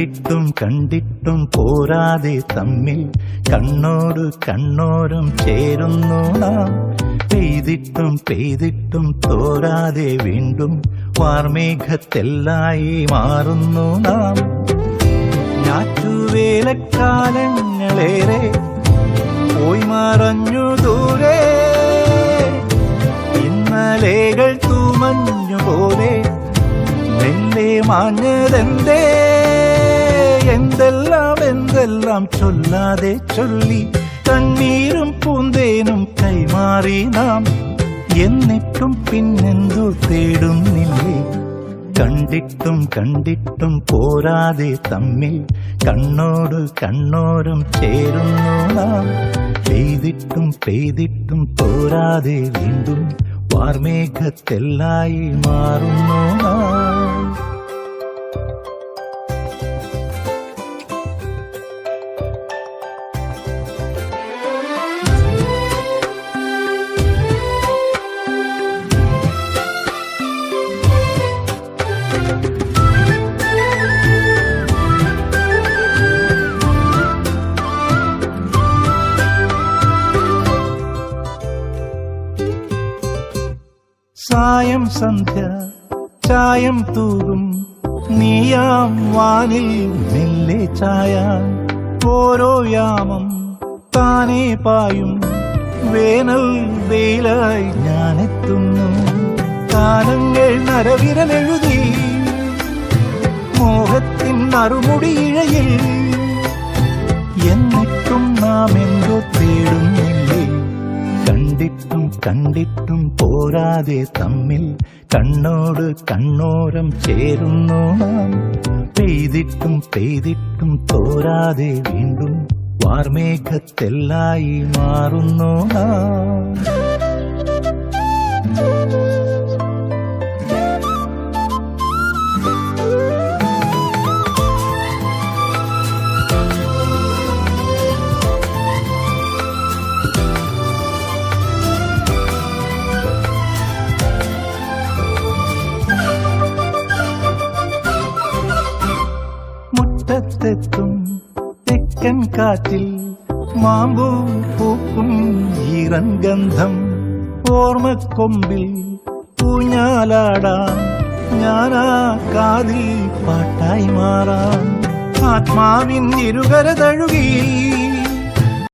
കണ്ടിട്ടും കണ്ടിട്ടും പോരാതെ തമ്മിൽ കണ്ണോട് കണ്ണോരം ചേരുന്നു നാം. പെയ്തിട്ടും പെയ്തിട്ടും തോരാതെ വീണ്ടും വാർമേഘത്തെല്ലായി മാറുന്നു നാം. ഞാറ്റുവേലക്കാലങ്ങളേറെ പോയി മറഞ്ഞു ദൂരെ, ഇന്നലേകൾ തൂമഞ്ഞുപോലെ മെല്ലെ മാഞ്ഞതെന്തേ. എന്തെല്ലാം എന്തെല്ലാം ചൊല്ലാതെ ചൊല്ലി കണ്ണീരും പൂന്തേനും കൈമാറി നാം. എന്നിട്ടും പിന്നെന്തു തേടുന്നില്ലേ? കണ്ടിട്ടും കണ്ടിട്ടും പോരാതെ തമ്മിൽ കണ്ണോട് കണ്ണോരം ചേരുന്നു നാം. പെയ്തിട്ടും പെയ്തിട്ടും തോരാതെ വീണ്ടും വാർമേഘത്തെല്ലായി മാറുന്നു നാം. സായം സന്ധ്യ ചായം തൂകും നീയാം വാനിൽ മെല്ലെ ചായാൻ. ഓരോ യാമം താനേ പായും വേനൽ വെയിലായി ഞാനെത്തുന്നു. കാലങ്ങൾ നരവിരലെഴുതി മോഹത്തിൻ നറുമുടിയിഴയിൽ. എന്നിട്ടും നാം എന്തോ തേടുന്നില്ലേ? കണ്ടിട്ടും കണ്ടിട്ടും പോരാതെ തമ്മിൽ കണ്ണോട് കണ്ണോരം ചേരുന്നു നാം. പെയ്തിട്ടും പെയ്തിട്ടും തോരാതെ വീണ്ടും വാർമേഘത്തെല്ലായി മാറുന്നു നാം. മുറ്റത്തെത്തും തെക്കൻ കാറ്റിൽ മാമ്പൂ പൂക്കും ഈറൻ ഗന്ധം. ഓർമ്മക്കൊമ്പിൽ ഊഞ്ഞാലാടാൻ ഞാനാ കാതിൽ പാട്ടായി മാറാൻ. ആത്മാവിൻ ഇരുകര തഴുകി